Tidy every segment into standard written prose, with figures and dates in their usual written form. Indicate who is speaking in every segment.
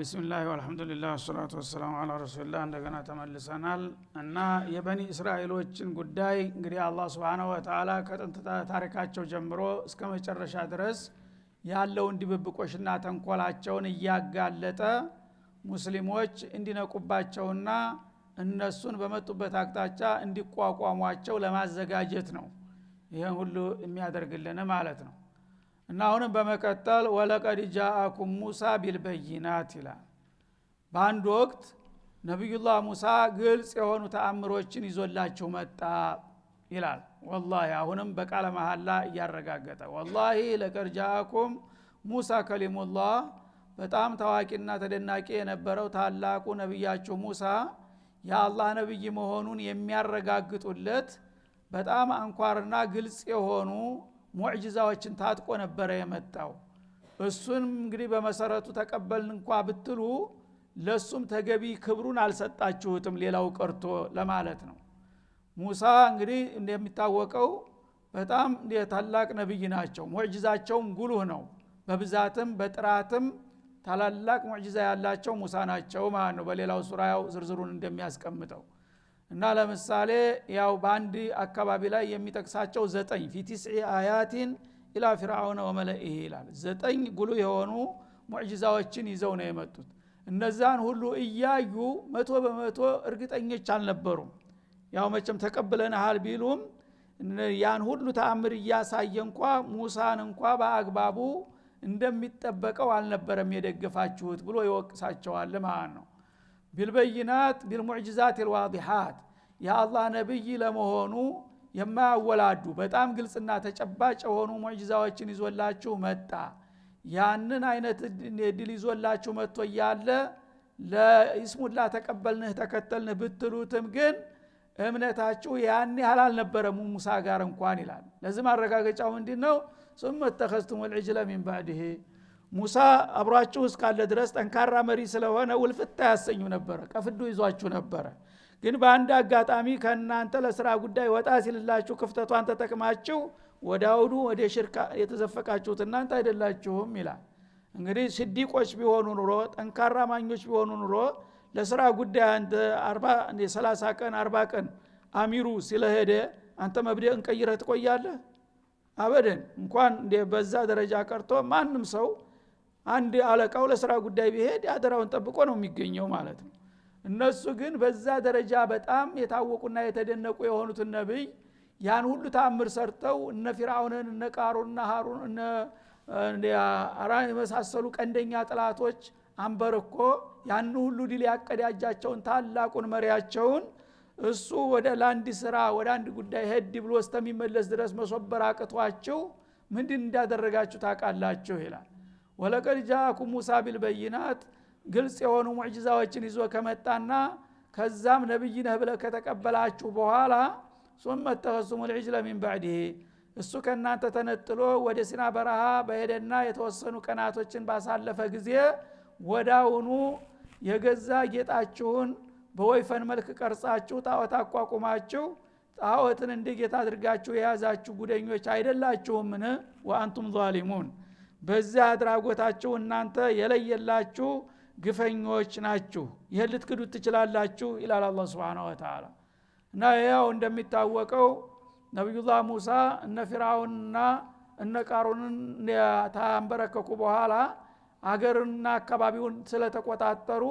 Speaker 1: ቢስሚላህ ወልሐምዱሊላህ ወሰላቱ ወሰላሙ ዐላ ረሱሊላህ እንደገና ተመልሰናል እና የበኒ እስራኤሎችን ጉዳይ እንግዲህ አላህ Subhanahu Wa Ta'ala ከጥንት ታሪካቸው ጀምሮ እስከ መጨረሻ ድረስ ያለውን ድብብቆሽና ተንኮላቸውን እያጋለጠ ሙስሊሞች እንዲነቁባቸውና እነሱን በመጡበት አቅጣጫ እንዲቋቋሟቸው ለማዘጋጀት ነው ይሄን ሁሉ የሚያደርግልን ማለት ነው። እና አሁንም በመቀጠል ወለቀድ ጃአኩም ሙሳ ቢልበይናት ይላል። በአንድ ወቅት ነብዩላህ ሙሳ ግልጽ የሆኑ ተአምሮችን ይዞላችሁ መጣ ይላል። ወላሂ አሁንም በቃለ መሐላ እያረጋገጠ ወላሂ ለቀድ ጃአኩም ሙሳ ከሊሙላህ በጣም ታዋቂና ተደናቂ የነበረው ታላቁ ነብያችሁ ሙሳ የአላህ ነብይ መሆኑን የሚያረጋግጡለት በጣም አንኳርና ግልጽ የሆኑ ሙዕጂዛዎችን ታጥቆ ነበር የመጣው። እሱን እንግዲህ በመሰረቱ ተቀበልን እንኳን ብትሉ ለሱም ተገቢ ክብሩን አልሰጣችሁትም ሌላው ቀርቶ ለማለት ነው። ሙሳ እንግዲህ እንደሚታወቀው በጣም ታላቅ ነብይ ናቸው። ሙዕጂዛቸውም ጉልህ ነው። በብዛትም በጥራትም ታላላቅ ሙዕጂዛ ያላቸው ሙሳ ናቸው ማለት ነው። በሌላው ሱራ ያው ዝርዝሩን እንደሚያስቀምጠው እና ለምሳሌ ያው በአንድ አካባቢ ላይ የሚጠቅሳቸው 9 في 9 آيات الى فرعون وملئه ይላል። 9 ጉልህ የሆኑ ሙዕጂዛዎችን ይዘው ነው የመጡት። እነዛን ሁሉ እያዩ 100% እርግጠኞች አልነበሩም። ያው መቼም ተቀበለናል ቢሉም ያን ሁሉ ተአምር እያሳየ እንኳን ሙሳን እንኳን በአግባቡ እንደሚጠበቀው አልነበረም የደገፋችሁት ብሎ ይወቅሳቸዋል ማለት ነው። ቢልበይናት ቢልሙዕጂዛት الواضحات ያ አላህ ነብይ ለመሆኑ የማያወላዱ በጣም ግልጽና ተጨባጭ የሆኑ ሙዕጂዛዎችን ይዞላችሁ መጣ። ያንን አይነት ድል ይዞላችሁ መጥቶ ያለ ለኢስሙላ ተቀበልንህ ተከተልንህ ብትሉትም ግን እምነታችሁ ያን ያህል አልነበረም ሙሳ ጋር እንኳን ይላል። ለዚህ ማረጋገጫው ምንድነው? ثم اتخذتم العجل من بعده ሙሳ አብራችሁ እስካለ ድረስ ጠንካራ መሪ ስለሆነ ውልፍታ ያሰኙ ነበር፣ ቀፍዱ ይዟችሁ ነበር። ግን በአንድ አጋጣሚ ከናንተ ለስራ ጉዳይ ወጣ ሲልላችሁ ክፍተቷን ተጠቅማችሁ ወዳውዱ ወደ ሽርክ የተዘፈቃችሁት እናንተ አይደላችሁም ይላል። እንግዲህ ስዲቆች ቢሆኑ ኑሮ ጠንካራ ማኞች ቢሆኑ ኑሮ ለስራ ጉዳይ አንተ 30 ቀን 40 ቀን አሚሩ ስለሄደ አንተ መብደእ እንቀይረህ ትቆያለህ? አበደን። እንኳን በዛ ደረጃ ቀርቶ ማንም ሰው አንድ አለቃው ለስራ ጉዳይ ቢሄድ አደራውን ጠብቆ ነው የሚገኘው ማለት ነው። እነሱ ግን በዛ ደረጃ በጣም የታወቁና የተደነቁ የሆኑት ነብይ ያን ሁሉ ተአምር ሰርተው እነ ፊርዓውንን እነ ቃሩንና ሃሩን እነ አራን የመሳሰሉ ቀንደኛ ጥላቶች አንበርኮ ያን ሁሉ ድል ያቀዳጃቸውን ታላቁን መሪያቸውን እሱ ወደ ላንዲ ስራ ወደ አንድ ጉዳይ ሄድ ብሎ እስከሚመለስ ድረስ መሶበር አቅቷቸው ምንድን እንዳደረጋችሁ ታውቃላችሁ ይላል። ወለቀድ ጃአኩም ሙሳ ቢልበይናት ግልጽ የሆኑ ሙዕጂዛዎችን ይዞ ከመጣና ከዛም ነብይ ነህ ብለ ከተቀበላችሁ በኋላ ثم اتخذتم العجل من بعده እሱ ከናንተ ተነጥሎ ወደ ሲና በረሃ በሄደና የተወሰኑ ቀናቶችን ባሳለፈ ጊዜ ወዳውኑ የገዛ ጌጣችሁን በወይፈን መልክ ቀርጻችሁ ጣዖት አቋቁማችሁ ጣዖትን እንደ ጌታ አድርጋችሁ የያዛችሁ ጉደኞች አይደላችሁምን? ወአንቱም ዛሊሙን በዛ አድራጎታችሁ እናንተ የለየላችሁ ግፈኞች ናችሁ። ይሄን ልትክዱት ትችላላችሁ ይላል አላህ Subhanahu Wa Ta'ala። እና ያው እንደሚታወቀው ነብዩላህ ሙሳ እነ ፊርዓውንና እነ ቃሩንን ታንበረከኩ በኋላ አገርና አካባቢውን ስለተቆጣጠሩ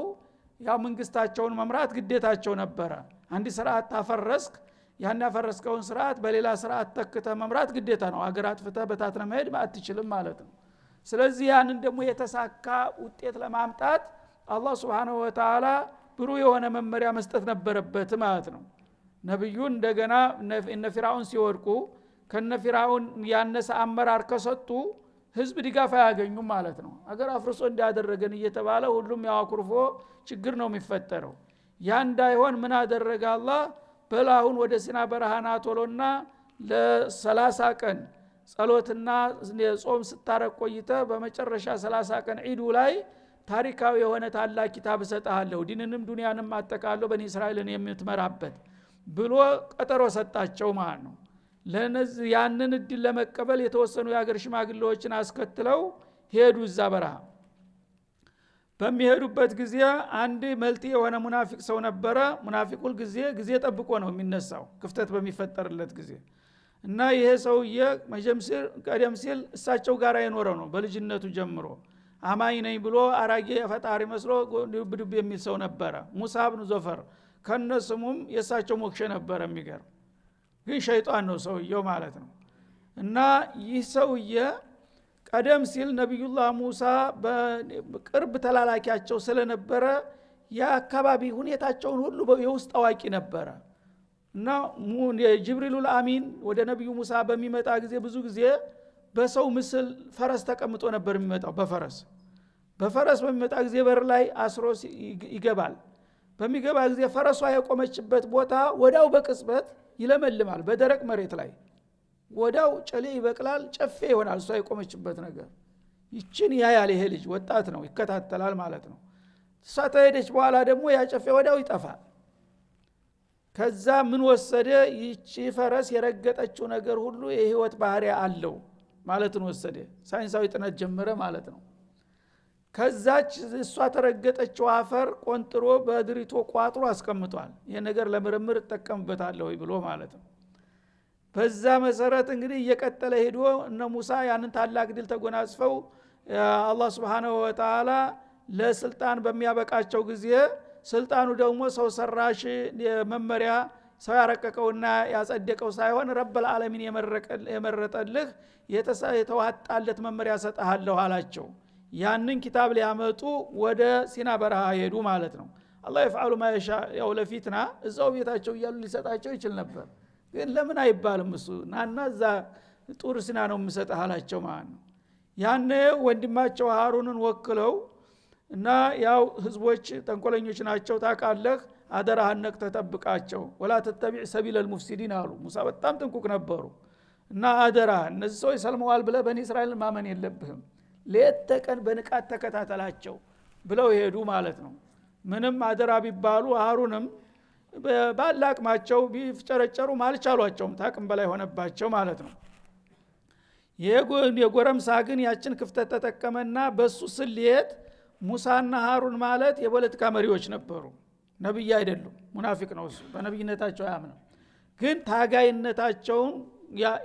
Speaker 1: ያው መንግስታቸውን መምራት ግዴታቸው ነበረ። አንድ ስርዓት ታፈረስክ ያን ያፈረስከውን ስርዓት በሌላ ስርዓት ተክተ መምራት ግዴታ ነው። አገራት ፍተ በታትነ መሄድ አትችልም ማለት ነው። ስለዚህ ያንን ደግሞ የተሳካ ውጤት ለማምጣት አላህ Subhanahu Wa Ta'ala ብሩህ የሆነ መመሪያ መስጠት ነበረበት ማለት ነው። ነብዩን እንደገና እነ ፊርዓውን ሲወድቁ ከነ ፊርዓውን ያነሰ አመራር ከሰጡ ህዝብ ድጋፍ አያገኙም ማለት ነው። አገር አፍርሶ እንዲያደረገን እየተባለ ሁሉም ያዋኩርፎ ችግር ነው የሚፈጠረው። ያ እንዳይሆን ምን አደረገ አላህ? በላሁን ወደ ሲና በረሃና ቶሎና ለ30 ቀን ጸሎትና ጾም ስታረቅ ቆይተ በመጨረሻ 30 ቀን ዒዱ ላይ ታሪካዊ የሆነ ታላቅ ኪታብ ሰጣለሁ ዲንንም ዱንያንም አጠቃሎ በኒ እስራኤልን የምትመራበት ብሎ ቀጠሮ ሰጣቸው ማለት ነው። ለነዚህ ያንን እድል ለመቀበል የተወሰኑ የሀገር ሽማግሌዎችን አስከትለው ሄዱ እዛ በረሃ። በሚሄዱበት ጊዜ አንድ መልቲ የሆነ ሙናፊቅ ሰው ነበረ። ሙናፊቁል ጊዜ ጠብቆ ነው የሚነሳው ክፍተት በሚፈጠርለት ጊዜ እና ይሄ ሰውዬ ቀደም ሲል እሳቸው ጋር የኖረ ነው። በልጅነቱ ጀምሮ አማኝ ነኝ ብሎ አራጌ ፈጣሪ መስሎ ድብ የሚል ሰው ነበረ። ሙሳ ኢብኑ ዞፈር ከነስሙም የእሳቸው ሞክሼ ነበረ። የሚገርም ግን ሸይጣን ነው ሰውየው ማለት ነው። እና ይህ ሰውዬ ቀደም ሲል ነብዩላህ ሙሳ በቅርብ ተላላኪያቸው ስለነበረ የአካባቢ ሁኔታቸውን ሁሉ የውስጥ አዋቂ ነበረ። እና ጅብሪሉል አሚን ወደ ነብዩ ሙሳ በሚመጣ ጊዜ ብዙ ጊዜ በሰው ምስል ፈረስ ተቀምጦ ነበር የሚመጣው። በፈረስ በሚመጣ ጊዜ በር ላይ አስሮ ይገባል። በሚገባ ጊዜ ፈረሷ የቆመችበት ቦታ ወዳው በቅጽበት ይለመልማል። በደረቅ መሬት ላይ ወዳው ጨሌ ይበቅላል፣ ጨፌ ይሆናል። እሷ የቆመችበት ነገር ይችን ያያል። ይሄ ልጅ ወጣት ነው፣ ይከታተላል ማለት ነው። እሷ ተሄደች በኋላ ደግሞ ያ ጨፌ ወዳው ይጠፋል። ከዛ ምን ወሰደ? ይቺ ፈረስ የረገጠችው ነገር ሁሉ የህይወት ባህሪያ አለው ማለትን ወሰደ። ሳይንሳዊ ጥናት ጀመረ ማለት ነው። ከዛች እሷ ተረገጠችው አፈር ቆንጥሮ በድሪቶ ቋጥሮ አስቀምጧል። ይሄ ነገር ለምርምር እጠቀምበታለሁ ብሎ ማለት ነው። በዛ መሰረት እንግዲህ እየቀጠለ ሄዶ እነ ሙሳ ያንን ታላቅ ድል ተጎናጽፈው አላህ Subhanahu Wa Ta'ala ለስልጣን በሚያበቃቸው ጊዜ ስልጣኑ ደግሞ ሰው ሰራሽ መመሪያ ሰው ያረቀቀውና ያጸደቀው ሳይሆን ረብል ዓለሚን የመረጠልህ የተዋጣለት መመሪያ ሰጣለሁ አላቸው። ያንን ኪታብ ሊያመጡ ወደ ሲና በረሃ ሄዱ ማለት ነው። አላህ ይፈعل ما يشاء ያው ለፊትና እዛው ቤታቸው እያሉ ሊሰጣቸው ይችል ነበር። ግን ለምን አይባልም? እሱ ናና እዛ ጡር ሲና ነው የምሰጥህ አላቸው ማለት ነው። ያኔ ወንድማቸው ሃሩንን ወክለው እና ያው ህዝቦች ተንኮለኞች ናቸው ታቃለህ፣ አደራህን ነቅተህ ተጠብቃቸው ወላ ተተቢዕ ሰቢለል ሙፍሲዲን አሉ። ሙሳ በጣም ጥንቁቅ ነበሩ እና አደራ እነዚህ ሰዎች ሰልመዋል ብለህ በኒ እስራኤል ማመን የለብህም፣ ሌት ተቀን በንቃት ተከታተላቸው ብለው ሄዱ ማለት ነው። ምንም አደራ ቢባሉ ሃሩንም ባላቅማቸው ቢፍጨረጨሩ ማልቻሏቸውም፣ ታቅም በላይ ሆነባቸው ማለት ነው። የጎረምሳ ግን ያችን ክፍተት ተጠቀመና በሱ ስሌት ሙሳና ሃሩን ማለት የፖለቲካ መሪዎች ነበሩ፣ ነብይ አይደሉም። ሙናፊቅ ነው እሱ፣ በነብይነታቸው አያምንም፣ ግን ታጋይነታቸውን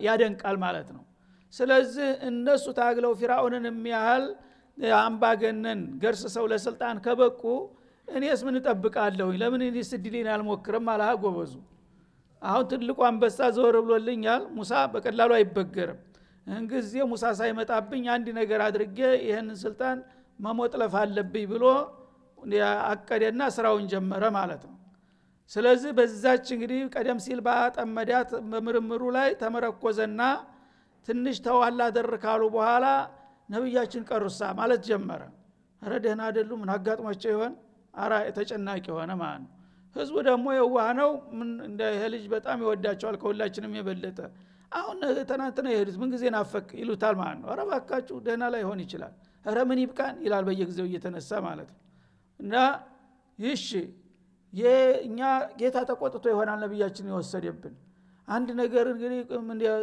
Speaker 1: ያደንቃል ማለት ነው። ስለዚህ እነሱ ታግለው ፊርዓውንን የሚያህል አምባገነን ገርስሰው ለስልጣን ከበቁ እኔስ ምን እጠብቃለሁ? ለምን እኔስ እድሌን አልሞክርም? አላህ ጎበዙ። አሁን ትልቁ አንበሳ ዘወር ብሎልኛል፣ ሙሳ በቀላሉ አይበገርም። እንግዲህ ሙሳ ሳይመጣብኝ አንድ ነገር አድርጌ ይሄንን ስልጣን መሞጥለፍ አለብኝ ብሎ አቀደና ስራውን ጀመረ ማለት ነው። ስለዚህ በዛች እንግዲህ ቀደም ሲል ባጠመዳት በምርምሩ ላይ ተመረኮዘና ትንሽ ተዋላ ደርካሉ በኋላ ነብያችን ቀሩሳ ማለት ጀመረ። አረ ደህና አይደሉም፣ ምን አጋጥሟቸው ይሆን? አራ ተጨናቂ ሆነ ማለት ነው። ህዝቡ ደግሞ የዋህ ነው። ምን እንደ ይሄ ልጅ በጣም ይወዳቸዋል ከሁላችንም የበለጠ። አሁን ተናንተና ይሄዱት ምን ጊዜ ናፈቅ ይሉታል ማለት ነው። አረ ባካችሁ ደህና ላይ ሆን ይችላል፣ አረ ምን ይብቃን ይላል በየጊዜው እየተነሳ ማለት ነው። እና ይሽ የኛ ጌታ ተቆጥቶ ይሆናል ነብያችን የወሰደብን አንድ ነገር እንግዲህ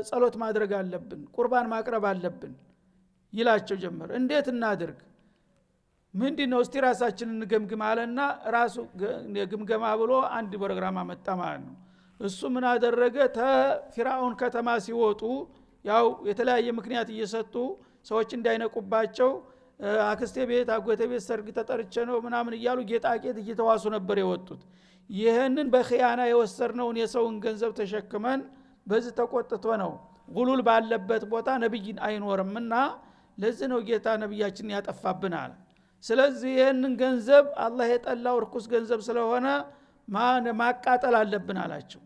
Speaker 1: ጸሎት ማድረግ አለብን፣ ቁርባን ማቅረብ አለብን ይላቸው ጀመረ። እንዴት እናድርግ? ምንድነው እስቲ ራሳችንን እንገምግም አለና ራሱ ግምገማ ብሎ አንድ ፕሮግራም አመጣ ማለት ነው። እሱ ምን አደረገ? ተፊርዓውን ከተማ ሲወጡ ያው የተለያየ ምክንያት እየሰጡ ሰዎች እንዳይነቁባቸው አክስቴ ቤት አጎቴ ቤት ሰርግ ተጠርቼ ነው ምናምን እያሉ ጌጣጌጥ እየተዋሱ ነበር የወጡት። ይሄንን በኺያና የወሰድነውን የሰውን ገንዘብ ተሸክመን በዚህ ተቆጥቶ ነው ጉሉል ባለበት ቦታ ነብይ አይኖርምና ለዚህ ነው ጌታ ነብያችንን ያጠፋብናል። ስለዚህ ይሄንን ገንዘብ አላህ የጠላው ርኩስ ገንዘብ ስለሆነ ማቃጠል አለብን አላቸው።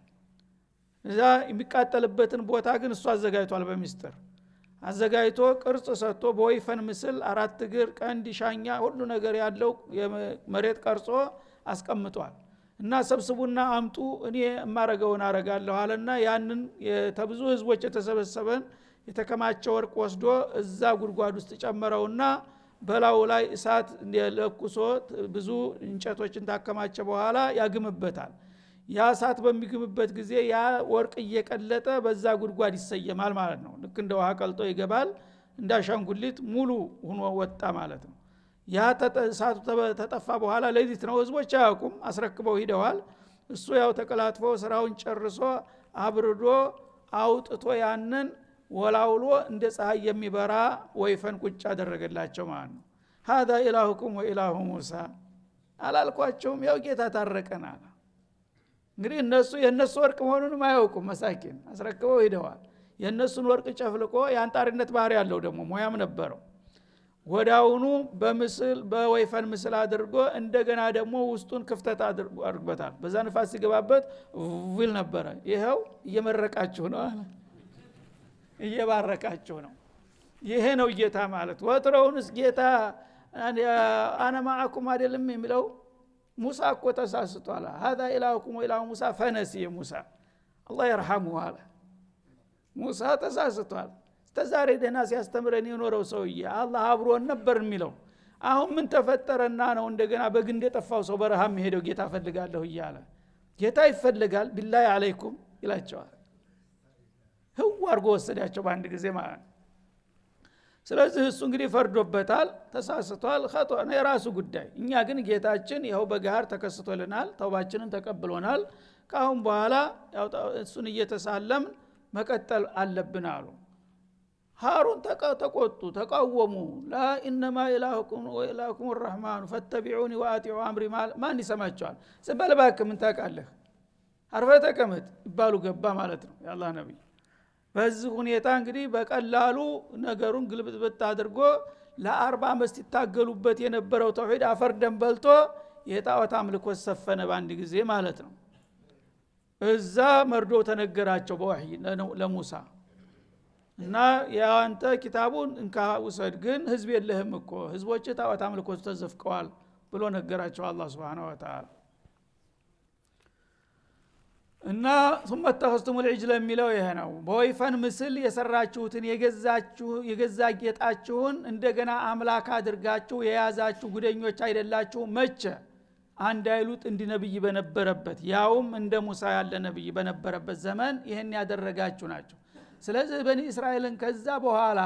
Speaker 1: እዛ የሚቃጠልበትን ቦታ ግን እሱ አዘጋጅቷል። በሚስጥር አዘጋጅቶ ቅርጽ ሰጥቶ በወይፈን ምስል 4 እግር ቀንድ ሻኛ ሁሉ ነገር ያለው መሬት ቀርጾ አስቀምጧል። እና ሰብስቡና አምጡ እኔ እማረገውን አረጋለሁ አለና ያንን የተብዙ ህዝቦች የተሰበሰበን የተከማቸ ወርቅ ወስዶ እዛ ጉድጓድ ውስጥ ጨመረውና በላው ላይ እሳት ለኩሶ ብዙ እንጨቶችን ታከማቸ በኋላ ያግምበታል። ያ እሳት በሚግምበት ጊዜ ያ ወርቅ እየቀለጠ በዛ ጉድጓድ ይሰየማል ማለት ነው። ልክ እንደ ውሃ ቀልጦ ይገባል፣ እንዳሻንጉሊት ሙሉ ሆኖ ወጣ ማለት ነው። ያ እሳቱ ተጠፋ በኋላ ለሊት ነው ህዝቦች አያውቁም አስረክበው ሂደዋል እሱ ያው ተቀላጥፎ ስራውን ጨርሶ አብርዶ አውጥቶ ያንን ወላውሎ እንደ ፀሐይ የሚበራ ወይፈን ቁጭ አደረገላቸው ማለት ነው هذا ኢላሁኩም ወኢላሁ ሙሳ አላልኳቸውም ያው ጌታ ታረቀና እንግዲህ እነሱ የነሱ ወርቅ መሆኑን ማያውቁም መሳኪን አስረክበው ሂደዋል የነሱን ወርቅ ጨፍልቆ ያንጣሪነት ባህሪ ያለው ደግሞ ሙያም ነበረው ወዳውኑ በምስል በወይፈን ምስል አድርጎ እንደገና ደግሞ ውስጡን ክፍተት አድርጎታል በዛ ንፋስ ሲገባበት ዊል ነበረ ይሄው እየመረቃችሁ ነው እየባረካችሁ ነው ይሄ ነው ጌታ ማለት ወትሮውንስ ጌታ አና ማአኩም አይደለም የሚለው ሙሳ እኮ ተሳስቷል هذا ኢላሁኩም ወኢላሁ ሙሳ ፈነሲ ሙሳ አላህ ይርሐመው አለ ሙሳ ተሳስቷል ተዛሬ ደና ሲያስተምረን የኖረው ሰውዬ አላህ አብሮን ነበር የሚለው አሁን ምን ተፈጠረና ነው እንደገና በግንድ የጠፋው ሰው በረሃም ሄደው ጌታ ፈልጋለሁ እያለ ጌታ ይፈልጋል ቢላሂ አለይኩም ይላቸዋል ህው አርጎ ወሰዳቸው በአንድ ጊዜ ማለት ስለዚህ እሱ እንግዲህ ፈርዶበታል ተሳስቷል ኸጦ ነው የራሱ ጉዳይ እኛ ግን ጌታችን ይኸው በጋር ተከስቶልናል ተውባችንን ተቀብሎናል ካሁን በኋላ ያው እሱን እየተሳለም መቀጠል አለብን አሉ ሃሩን ተቆጡ ተቃወሙ ላ ኢንማ ኢላሁኩም ወኢላሁኩም الرحمن فاتبعوني واطيعوا امري ማን ይሰማቸዋል ዘበለባክ ምን ታውቃለህ አርፈ ተቀመጥ ይባሉ ገባ ማለት ነው ያላህ ነብይ በዚህ ሁኔታ እንግዲህ በቀላሉ ነገሩን ግልብጥብጥ አድርጎ ለ40 ዓመት ይታገሉበት የነበረው ተውሂድ አፈር ደም በልቶ የጣዖት አምልኮ ሰፈነ ባንድ ጊዜ ማለት ነው እዛ መርዶ ተነገራቸው በወህይ ለሙሳ እና ያንተ ኪታቡን እንካ ውሰድ ግን ህዝብ የለህም እኮ ህዝቦች ጣዖት አምልኮ ተዘፍቀዋል ብሎ ነገራቸው አላህ Subhanahu Wa Ta'ala እና ثم اتخذتم العجل የሚለው ይሄ ነው በወይፈን ምስል የሰራችሁትን የገዛ ጌጣችሁን እንደገና አምላክ አድርጋችሁ የያዛችሁ ጉደኞች አይደላችሁ መቼ አንድ አይሉት እንደ ነብይ በነበረበት ያውም እንደ ሙሳ ያለ ነብይ በነበረበት ዘመን ይሄን ያደረጋችሁ ናቸው ስለዚህ በኒ እስራኤልን ከዛ በኋላ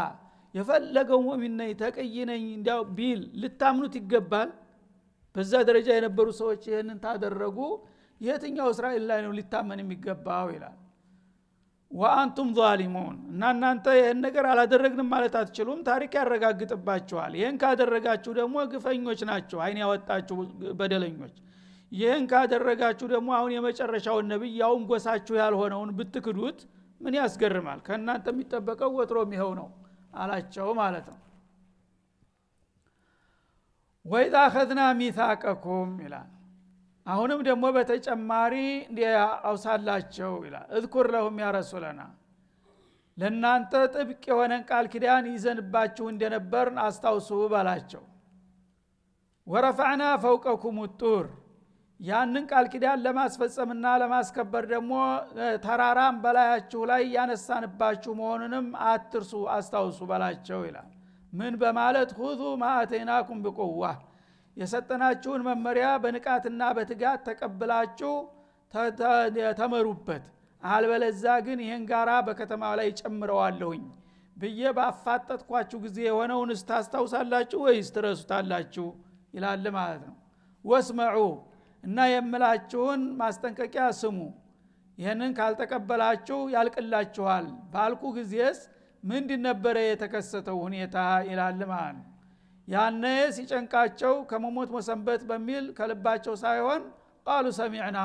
Speaker 1: የፈለገው ሙእሚን ነኝ ተቀይ ነኝ እንዲያው ቢል ልታምኑት ይገባል በዛ ደረጃ የነበሩ ሰዎች ይሄንን ታደረጉ የትኛው እስራኤል ላይ ነው ሊታመን የሚገባው ይላል ወአንቱም ዛሊሙን እናንተ ይሄን ነገር አላደረግንም ማለት አትችሉም ታሪክ ያረጋግጥባችኋል ይሄን ካደረጋችሁ ደግሞ ግፈኞች ናቸው አይን ያወጣችሁ በደለኞች ይሄን ካደረጋችሁ ደግሞ አሁን የመጨረሻው ነብይ ያውም ጎሳችሁ ያልሆነውን ብትክዱት ምን ያስገርማል ከናንተ የሚጠበቀው ወትሮም ይሄው ነው አላቸው ማለት ነው ወይዛ አخذنا ميثاقكم ይላል አሁንም ደግሞ በተጨማሪ አውሳላቸው ይላል እذكر لهم يا رسولنا ለናንተ ጥብቅ የሆነን ቃል ኪዳን ይዘንባችሁ እንደነበርን አስታውሱ ባላቸው ورفعنا فوقكم الطور ያንን ቃል ኪዳን ለማስፈጸምና ለማስከበር ደግሞ ተራራም በላያችሁ ላይ ያነሳንባችሁ መሆኑንም አትርሱ አስታውሱ ባላቸው ይላል ምን በማለት خذوا ما اتيناكم بقوه የሰጠናችሁን መመሪያ በንቃትና በትጋት ተቀብላችሁ ተመሩበት አልበለዛ ግን ይሄን ጋራ በከተማው ላይ ጨምረዋለሁኝ በየ ባፋጠጥኳችሁ ጊዜ የሆነውን ታስታውሳላችሁ ወይስ ትረሱታላችሁ ይላል ማለት ነው ወስመዑ እና የምላችሁን ማስጠንቀቂያ ስሙ ይሄንን ካልተቀበላችሁ ያልቅላችኋል ባልኩ ጊዜስ ምንድን ነበር የተከሰተው ሁኔታ ይላል ማለት ነው ያነ ሲጨንቃቸው ከመሞት መሰንበት በሚል ከልባቸው ሳይሆን ቃሉ ሰሚዕና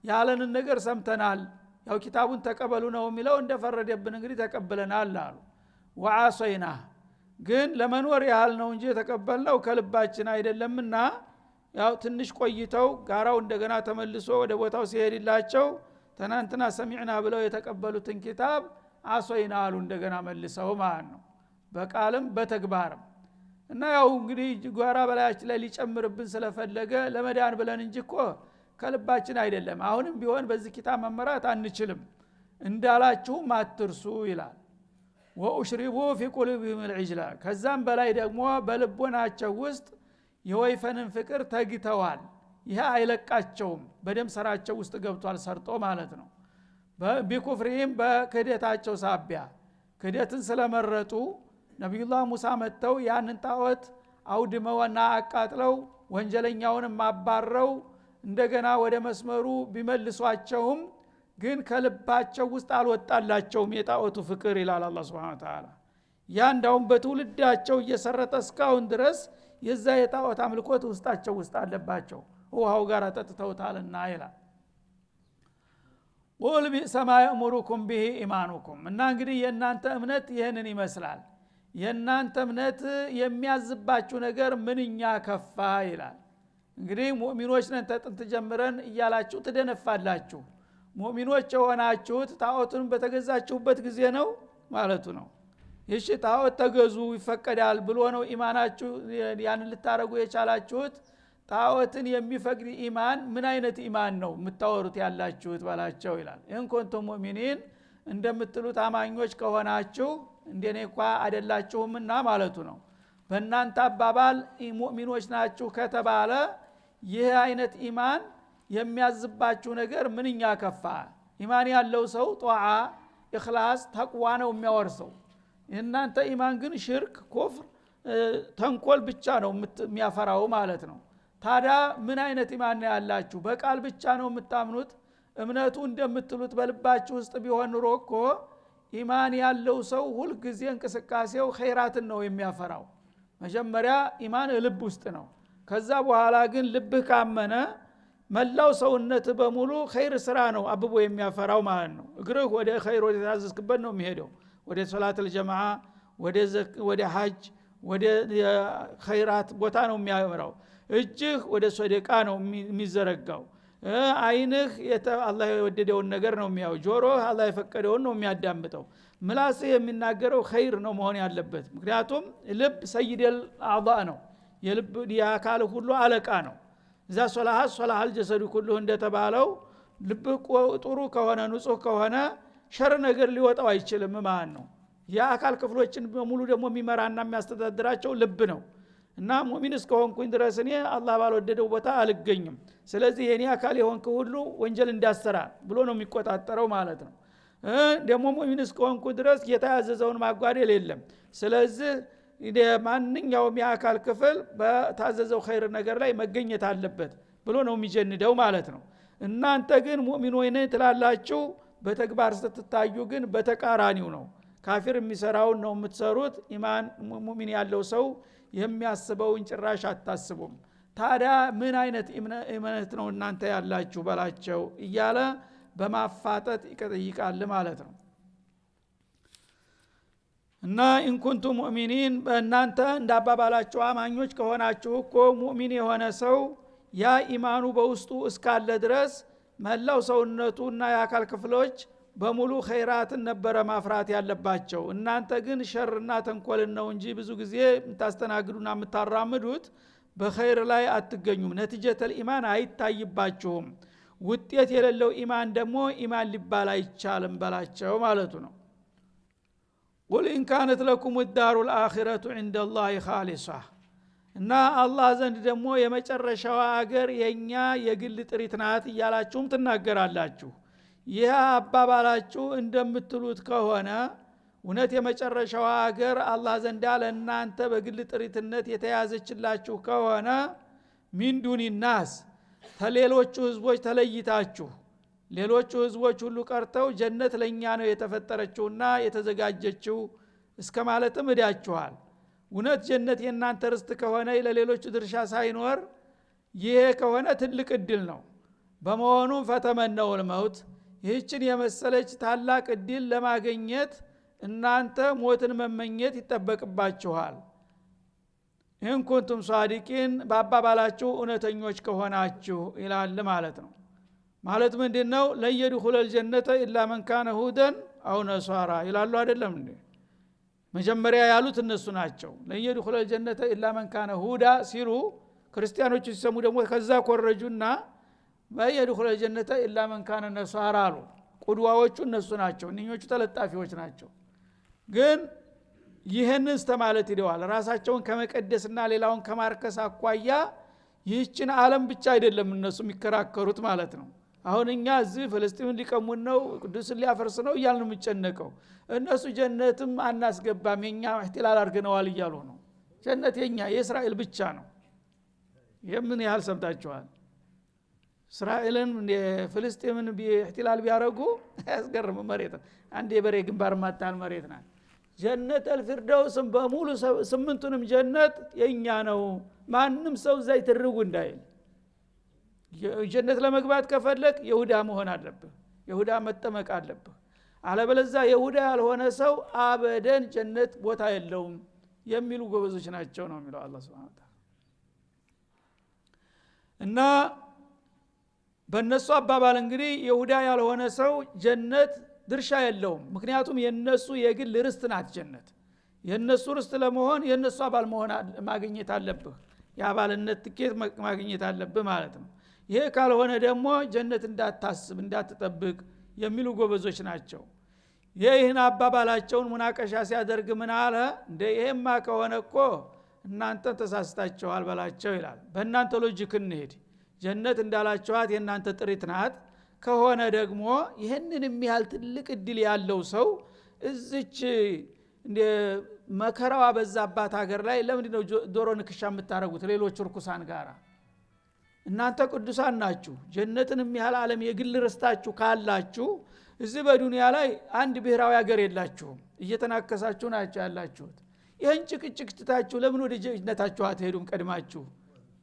Speaker 1: ያለንን ነገር ሰምተናል ያው ኪታቡን ተቀበሉ ነው የሚለው እንደፈረደብን እንግዲህ ተቀበለናል አሉ ወዓሰይና ግን ለመኖር ያህል ነው እንጂ ተቀበልነው ከልባችን አይደለምና ያው ትንሽ ቆይተው ጋራው እንደገና ተመልሶ ወደ ቦታው ሲሄድላቸው ተናንተና ሰሚዕና ብለው የተቀበሉትን ኪታብ አሰይና አሉ እንደገና መልሰው ማለት ነው በቃልም በተግባርም እና ያው እንግዲህ ጓራ በላያችን ላይ ሊጨምርብን ስለፈለገ ለመዳን ብለን እንጂ እኮ ከልባችን አይደለም አሁንም ቢሆን በዚህ ኪታብ መመራት አንችልም እንዳላችሁ ማትርሱ ይላል ወኡሽሪቡ في قلوبهم العجل ከዛም በላይ ደግሞ በልቦናቸው ውስጥ የወይፈንን ፍቅር ተግተዋል ይሄ አይለቃቸውም በደም ሰራቸው ውስጥ ገብቷል ሰርጦ ማለት ነው በኩፍሪም በክህደታቸው ሳቢያ ክህደትን ስለመረጡ ነብዩላህ ሙሳ መተው ያንን ጣዖት አውድመውና አቃጥለው ወንጀለኛውንም ማባረው እንደገና ወደ መስመሩ ቢመልሷቸውም ግን ከልባቸው ውስጥ አልወጣላቸውም የጣዖቱ ፍቅር ይላል አላህ Subhanahu Wa Ta'ala። ያ እንዳውም በትውልዳቸው እየሰረተ እስካሁን ድረስ የዛ የጣዖት አምልኮት ውስጣቸው ውስጥ አለባቸው ውሃው ጋር ተጥተውታልና ይላል። ቁል ቢእሰ ማ የእሙሩኩም ቢሂ ኢማኑኩም። እና እንግዲህ የእናንተ እምነት ይህንን ይመስላል። የእናንተ እምነት የሚያዝባችሁ ነገር ምንኛ ከፋ ይላል። እንግዲህ ሙእሚኖች ነን ተጥንት ጀምረን እያላችሁ ትደነፋላችሁ። ሙእሚኖች የሆናችሁት ጣዖቱን በተገዛችሁበት ጊዜ ነው ማለቱ ነው። ይህች ጣዖት ተገዙ ይፈቀዳል ብሎ ነው ኢማናችሁ ያን ልታረጉ የቻላችሁት። ጣዖትን የሚፈቅድ ኢማን ምን አይነት ኢማን ነው የምታወሩት ያላችሁት ባላቸው ይላል። ኢን ኩንቱም ሙእሚኒን እንደምትሉት አማኞች ከሆናችሁ እንደኔ እንኳ አይደላችሁምና ማለቱ ነው። በእናንተ አባባል ሙእሚኖች ናችሁ ከተባለ ይህ አይነት ኢማን የሚያዝባችሁ ነገር ምንኛ ከፋ። ኢማን ያለው ሰው ጧዓ፣ ኢኽላስ፣ ተቅዋ ነው የሚያወርሰው። እናንተ ኢማን ግን ሽርክ፣ ኩፍር፣ ተንኮል ብቻ ነው የሚያፈራው ማለት ነው። ታዲያ ምን አይነት ኢማን ነው ያላችሁ? በቃል ብቻ ነው የምታምኑት? እምነቱ እንደምትሉት በልባችሁ ውስጥ ቢሆን ኑሮ እኮ ኢማን ያለው ሰው ሁል ጊዜ እንቅስቃሴው ኸይራትን ነው የሚያፈራው። መጀመሪያ ኢማን ልብ ውስጥ ነው። ከዛ በኋላ ግን ልብህ ካመነ መላው ሰውነት በሙሉ ኸይር ስራ ነው አብቦ የሚያፈራው ማለት ነው። እግርህ ወደ ኸይር ወደ ታዘዝክበት ነው የሚሄደው። ወደ ሶላተል ጀማዓ፣ ወደ ሐጅ፣ ወደ ኸይራት ቦታ ነው የሚያመራው። እጅህ ወደ ሶደቃ ነው የሚዘረጋው። አይንህ አላህ የወደደውን ነገር ነው የሚያው። ጆሮህ አላህ የፈቀደውን ነው የሚያዳምጠው። ምላስህ የሚናገረው ኸይር ነው መሆን ያለበት። ምክንያቱም ልብ ሰይደል አዕضاء ነው። የልብ የአካል ሁሉ አለቃ ነው። እዛ ሶላሃል ጀሰዱ ሁሉ እንደተባለው ልብ ጥሩ ከሆነ ንጹህ ከሆነ ሸር ነገር ሊወጣው አይችልም ማለት ነው። የአካል ክፍሎችን በሙሉ ደግሞ የሚመራና የሚያስተዳድራቸው ልብ ነው። እና ሙእሚን እስከሆንኩኝ ድረስ እኔ አላህ ባልወደደው ቦታ አልገኝም። ስለዚህ የኔ አካል የሆንክ ሁሉ ወንጀል እንዳሰራ ብሎ ነው የሚቆጣጠረው ማለት ነው። ደግሞ ሙእሚን እስከሆንኩ ድረስ የታዘዘውን ማጓደል የለም። ስለዚህ ማንኛውም የአካል ክፍል በታዘዘው ኸይር ነገር ላይ መገኘት አለበት ብሎ ነው የሚጀንደው ማለት ነው። እናንተ ግን ሙእሚኖች ነን ትላላችሁ፣ በተግባር ስትታዩ ግን በተቃራኒው ነው። ካፊር የሚሰራውን ነው የምትሰሩት። ኢማን ሙእሚን ያለው ሰው የሚያስበውን ጭራሽ አታስቡም። ታዲያ ምን አይነት እምነት ነው እናንተ ያላችሁ በላቸው እያለ በማፋጠጥ ይጠይቃል ማለት ነው። እና ኢን ኩንቱም ሙእሚኒን በእናንተ እንዳባባላችሁ አማኞች ከሆናችሁ እኮ ሙእሚን የሆነ ሰው ያ ኢማኑ በውስጡ እስካለ ድረስ መላው ሰውነቱና የአካል ክፍሎች በሙሉ ኸይራትን ነበረ ማፍራት ያለባቸው። እናንተ ግን ሸርና ተንኮልን ነው እንጂ ብዙ ጊዜ የምታስተናግዱና የምታራምዱት በኸይር ላይ አትገኙም። ነቲጀተል ኢማን አይታይባችሁም። ውጤት የሌለው ኢማን ደግሞ ኢማን ሊባል አይቻልም በላቸው ማለቱ ነው። ቁል ኢን ካነት ለኩም ዳሩ ልአኺረቱ ዐንደ ላሂ ኻሊሷ። እና አላህ ዘንድ ደግሞ የመጨረሻዋ አገር የኛ የግል ጥሪት ናት እያላችሁም ትናገራላችሁ። ይህ አባባላችሁ እንደምትሉት ከሆነ እውነት የመጨረሻዋ አገር አላህ ዘንድ ለእናንተ በግል ጥሪትነት የተያዘችላችሁ ከሆነ ሚን ዱኒ ናስ ተሌሎቹ ህዝቦች ተለይታችሁ ሌሎቹ ህዝቦች ሁሉ ቀርተው ጀነት ለኛ ነው የተፈጠረችውና የተዘጋጀችው እስከ ማለትም ሄዳችኋል። እውነት ጀነት የእናንተ ርስት ከሆነ ለሌሎቹ ድርሻ ሳይኖር ይሄ ከሆነ ትልቅ እድል ነው። በመሆኑም ፈተመነው ልመውት ይህችን የመሰለች ታላቅ እድል ለማግኘት እናንተ ሞትን መመኘት ይጠበቅባችኋል። ኢን ኩንቱም ሷዲቂን በአባባላችሁ እውነተኞች ከሆናችሁ ይላል ማለት ነው። ማለት ምንድነው? ለየድኹለል ጀነተ ኢላ መን ካነ ሁደን አው ነሷራ ይላሉ አይደለም እንዴ? መጀመሪያ ያሉት እነሱ ናቸው። ለየድኹለል ጀነተ ኢላ መን ካነ ሁዳ ሲሉ ክርስቲያኖች ሲሰሙ ደግሞ ከዛ ኮረጁና ለየድኹለል ጀነተ ኢላ መን ካነ ነሷራ አሉ። ቁድዋዎቹ እነሱ ናቸው፣ እነኞቹ ተለጣፊዎች ናቸው። ግን ይህንን እስተማለት ይደዋል። ራሳቸውን ከመቀደስና ሌላውን ከማርከስ አኳያ ይህችን ዓለም ብቻ አይደለም እነሱ የሚከራከሩት ማለት ነው። አሁን እኛ እዚህ ፍልስጤምን ሊቀሙን ነው ቅዱስን ሊያፈርስ ነው እያልን የምንጨነቀው፣ እነሱ ጀነትም አናስገባም የኛ ኢህቲላል አድርገነዋል እያሉ ነው። ጀነት የኛ የእስራኤል ብቻ ነው። የምን ያህል ሰምታችኋል? እስራኤልን ፍልስጤምን ኢህቲላል ቢያረጉ ያስገርም መሬት አንድ የበሬ ግንባር ማታል መሬት ናት። ጀነት አልፊርደውስም በሙሉ ስምንቱንም ጀነት የኛ ነው። ማንም ሰው እዛ ይትርጉ እንዳይል። ጀነት ለመግባት ከፈለክ ይሁዳ መሆን አለብህ፣ ይሁዳ መጠመቅ አለብህ። አለበለዚያ ይሁዳ ያልሆነ ሰው አበደን ጀነት ቦታ የለውም የሚሉ ጎበዞች ናቸው ነው የሚለው አላህ Subhanahu Wa Ta'ala። እና በእነሱ አባባል እንግዲህ ይሁዳ ያልሆነ ሰው ጀነት ድርሻ የለውም። ምክንያቱም የነሱ የግል ርስት ናት ጀነት። የነሱ ርስት ለመሆን የነሱ አባል መሆን ማግኘት አለብህ፣ የአባልነት ትኬት ማግኘት አለብህ ማለት ነው። ይሄ ካልሆነ ደግሞ ጀነት እንዳታስብ እንዳትጠብቅ የሚሉ ጎበዞች ናቸው። ይህን አባባላቸውን ሙናቀሻ ሲያደርግ ምን አለ? እንደ ይሄማ ከሆነ እኮ እናንተ ተሳስታችኋል በላቸው ይላል። በእናንተ ሎጂክ እንሂድ። ጀነት እንዳላችኋት የእናንተ ጥሪት ናት ከሆነ ደግሞ ይህንን የሚያህል ትልቅ እድል ያለው ሰው እዚች እንደ መከራዋ በዛባት ሀገር ላይ ለምንድነው ዶሮ ንክሻ የምታረጉት ሌሎች ርኩሳን ጋራ? እናንተ ቅዱሳን ናችሁ። ጀነትን የሚያህል ዓለም የግል ርስታችሁ ካላችሁ እዚህ በዱንያ ላይ አንድ ብሔራዊ ሀገር የላችሁም፣ እየተናከሳችሁ ናችሁ ያላችሁት። ይህን ጭቅጭቅ ትታችሁ ለምን ወደ ጀነታችሁ አትሄዱም ቀድማችሁ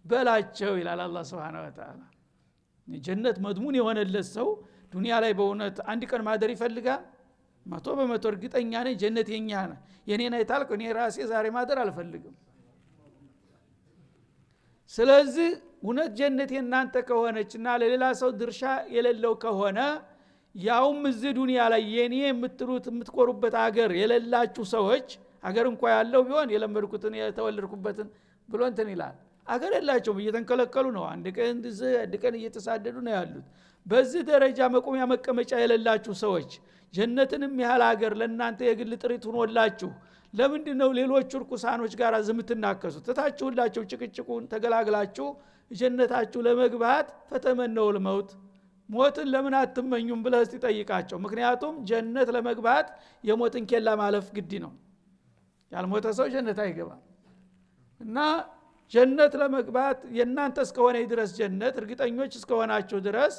Speaker 1: በላቸው ይላል አላህ Subhanahu Wa Ta'ala። ጀነት መድሙን የሆነለት ሰው ዱንያ ላይ በእውነት አንድ ቀን ማደር ይፈልጋል? 100% እርግጠኛ ነኝ ጀነት የኛ ነው። የኔን አይታልኩ እኔ ራሴ ዛሬ ማደር አልፈልግም። ስለዚህ እውነት ጀነት የናንተ ከሆነችና ለሌላ ሰው ድርሻ የሌለው ከሆነ ያውም እዚህ ዱንያ ላይ የኔ የምትሉት የምትቆሩበት ሀገር የሌላችሁ ሰዎች ሀገር እንኳን ያለው ቢሆን የለመድኩትን የተወለድኩበትን ብሎ እንትን ይላል። ሀገር የላቸውም፣ እየተንከለከሉ ነው። አንድ ቀን እየተሳደዱ ነው ያሉት። በዚህ ደረጃ መቆሚያ መቀመጫ የሌላችሁ ሰዎች ጀነትንም ያህል ሀገር ለእናንተ የግል ጥሪት ሆኖላችሁ ለምንድነው ሌሎች ርኩሳኖች ጋር ዝምትናከሱ? ተታችሁላችሁ ጭቅጭቁን ተገላግላችሁ ጀነታችሁ ለመግባት ፈተመነው ለሞት ሞትን ለምን አትመኙም ብለህ እስቲ ጠይቃቸው። ምክንያቱም ጀነት ለመግባት የሞትን ኬላ ማለፍ ግድ ነው። ያልሞተ ሰው ጀነት አይገባም። እና ጀነት ለመግባት የናንተ እስከሆነ ድረስ ጀነት እርግጠኞች እስከሆናችሁ ድረስ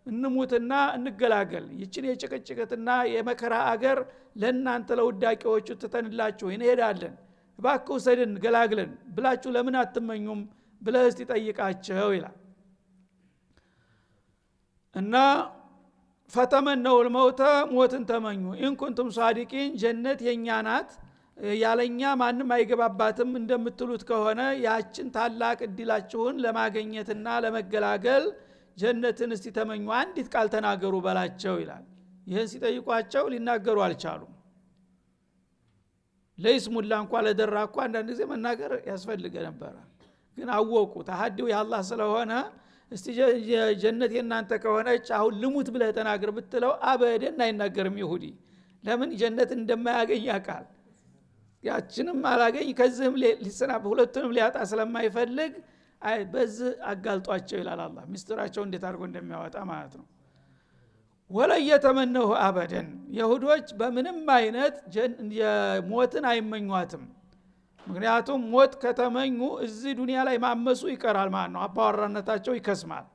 Speaker 1: እንሙትና እንገላገል። ይችን የጭቅጭቅትና የመከራ አገር ለናንተ ለውዳቂዎቹ ተተንላችሁ እንሄዳለን፣ እባክህ ሰደን ገላግለን ብላችሁ ለምን አትመኙም ብለህ እስቲ ጠይቃቸው ይላል። እና ፈተመነው الموت ሞትን ተመኙ ኢንኩንቱም ሷዲቂን ጀነት የኛ ናት ያለኛ ማንም አይገባባትም እንደምትሉት ከሆነ ያችን ታላቅ እድላችሁን ለማግኘትና ለመገላገል ጀነትን እስቲ ተመኙ አንዲት ቃል ተናገሩ በላቸው ይላል። ይሄን ሲጠይቋቸው ሊናገሩ አልቻሉም። ለይስሙላ እንኳን ለደራ እንኳን አንዳንድ ጊዜ መናገር ያስፈልገ ነበር፣ ግን አወቁ ተሐዲው የአላህ ስለሆነ እስቲ ጀነት የናንተ ከሆነች አሁን ልሙት ብለህ ተናገር ብትለው አበደን አይናገርም ይሁዲ። ለምን? ጀነት እንደማያገኝ ያውቃል። ያችንም አላገኝ ከዚህም ሊሰና በሁለቱንም ሊያጣ ስለማይፈልግ በዚህ አጋልጧቸው ይላል አላህ። ምስጢራቸው እንዴት አድርጎ እንደሚያወጣ ማለት ነው። ወለየተመነሁ አበደን ይሁዶች በምንም አይነት ሞትን አይመኟትም። ምክንያቱም ሞት ከተመኙ እዚህ ዱንያ ላይ ማመሱ ይቀራል ማለት ነው፣ አባወራነታቸው ይከስማል።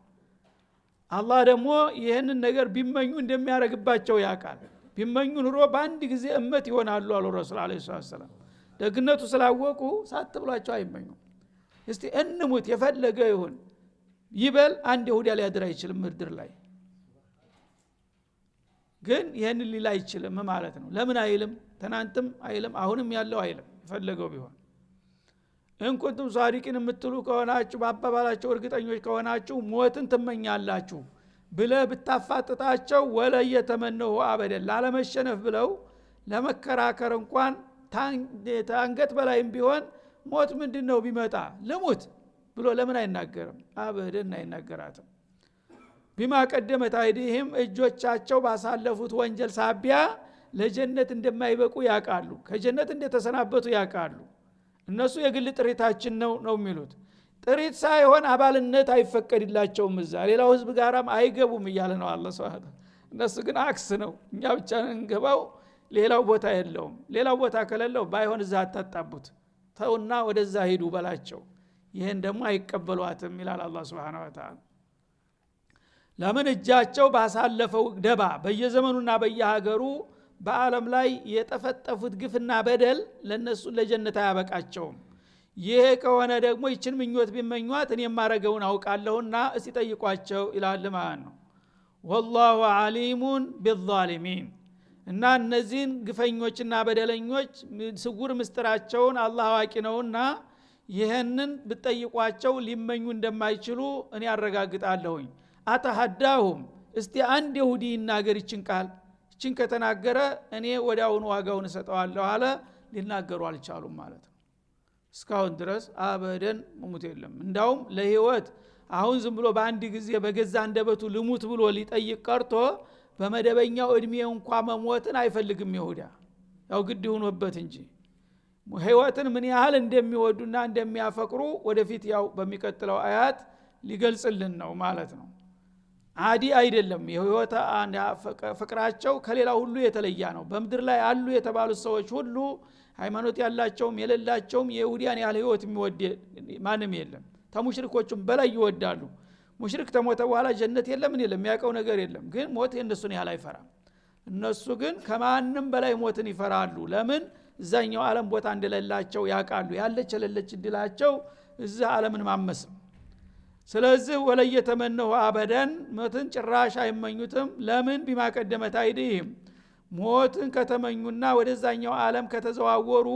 Speaker 1: አላህ ደግሞ ይህንን ነገር ቢመኙ እንደሚያረግባቸው ያውቃል። ቢመኙ ኑሮ በአንድ ጊዜ እመት ይሆናሉ አሉ ረሱል አለይሂ ሰላም። ደግነቱ ስላወቁ ሳትብሏቸው አይመኙም። እስቲ እንሙት የፈለገ ይሁን ይበል አንድ ይሁዳ ሊያድር አይችልም ምድር ላይ። ግን ይህንን ሊል አይችልም ማለት ነው። ለምን አይልም? ትናንትም አይልም አሁንም ያለው አይልም። የፈለገው ቢሆን እንኩንቱም ሷዲቂን የምትሉ ከሆናችሁ በአባባላቸው እርግጠኞች ከሆናችሁ ሞትን ትመኛላችሁ ብለህ ብታፋጥጣቸው ወለየተመነሁ አበደን ላለመሸነፍ ብለው ለመከራከር እንኳን ታንገት በላይም ቢሆን ሞት ምንድነው ቢመጣ ልሙት ብሎ ለምን አይናገርም? አበደን አይናገራትም። ቢማ ቀደመት አይዲህም እጆቻቸው ባሳለፉት ወንጀል ሳቢያ ለጀነት እንደማይበቁ ያውቃሉ፣ ከጀነት እንደተሰናበቱ ያውቃሉ። እነሱ የግል ጥሪታችን ነው የሚሉት። ጥሪት ሳይሆን አባልነት አይፈቀድላቸውም፣ እዛ ሌላው ህዝብ ጋራም አይገቡም እያለ ነው አላህ Subhanahu። እነሱ ግን አክስ ነው፣ እኛ ብቻ እንገባው ሌላው ቦታ የለውም። ሌላው ቦታ ከሌለው ባይሆን እዛ አታጣቡት ተውና ወደዛ ሂዱ በላቸው ይሄን ደግሞ አይቀበሏትም ይላል አላህ Subhanahu Wa Ta'ala ለምን እጃቸው ባሳለፈው ደባ በየዘመኑና በየሀገሩ በአለም ላይ የጠፈጠፉት ግፍና በደል ለነሱ ለጀነት አያበቃቸውም ይሄ ከሆነ ደግሞ ይችን ምኞት ቢመኟት እኔ ማረገውን አውቃለሁና እስቲ ጠይቋቸው ይላል ማለት ነው والله عليم بالظالمين እና እነዚህን ግፈኞችና በደለኞች ስጉር ምስጥራቸውን አላህ አዋቂ ነውና ይሄንን ብትጠይቋቸው ሊመኙ እንደማይችሉ እኔ አረጋግጣለሁኝ አተሐዳሁም እስቲ አንድ ይሁዲ ይናገር ይችን ቃል ይችን ከተናገረ እኔ ወዲያውኑ ዋጋውን ሰጠዋለሁ አለ ሊናገሩ አልቻሉም ማለት ነው እስካሁን ድረስ አበደን ሙት የለም እንዳውም ለህይወት አሁን ዝም ብሎ በአንድ ጊዜ በገዛ እንደበቱ ልሙት ብሎ ሊጠይቅ ቀርቶ በመደበኛው እድሜው እንኳን መሞትን አይፈልግም ይሁዳ ያው ግድ ሆኖበት እንጂ ህይወትን ምን ያህል እንደሚወዱና እንደሚያፈቅሩ ወደፊት ያው በሚቀጥለው አያት ሊገልጽልን ነው ማለት ነው አዲ አይደለም የህይወት ፍቅራቸው ከሌላ ሁሉ የተለየ ነው በመድር ላይ አሉ የተባሉ ሰዎች ሁሉ ሃይማኖት ያላቸውም የሌላቸውም የይሁዲያን ያለ ህይወት የሚወድ ማንም የለም ተሙሽሪኮቹም በላይ ይወዳሉ ሙሽሪክ ተሞተ በኋላ ጀነት የለም ምን የለም ያቀው ነገር የለም ግን ሞት የነሱን ያህል አይፈራም እነሱ ግን ከማንም በላይ ሞትን ይፈራሉ ለምን እዛኛው ዓለም ቦታ እንደሌላቸው ያቃሉ ያለች ለለች ድላቸው እዛ ዓለምን ማመስ ስለዚህ ወለየተመነው አበደን ሞትን ጭራሽ አይመኙትም ለምን ቢማቀደመት አይዲም ሞትን ከተመኙና ወደዛኛው ዓለም ከተዘዋወሩ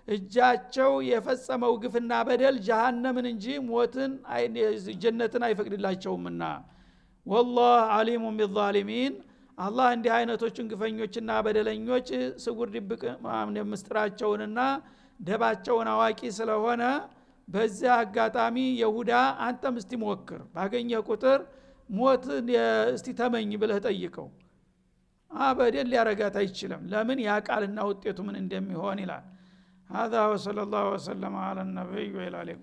Speaker 1: እጃቸው የፈጸመው ግፍና በደል ጀሃነምን እንጂ ሞትን ጀነትን አይፈቅድላቸውምና والله عليم بالظالمين አላህ እንዲህ አይነቶችን ግፈኞችና በደለኞች ስጉር ድብቅ ምስጥራቸውንና ደባቸውን አዋቂ ስለሆነ በዛ አጋጣሚ ይሁዳ አንተም እስቲ ሞክር ባገኘ ቁጥር ሞት እስቲ ተመኝ ብለህ ጠይቀው አበደን ሊያረጋት አይችልም ለምን ያቃልና ውጤቱ ምን እንደሚሆን ይላል هذا وصلى الله وسلم على النبي وعلى اله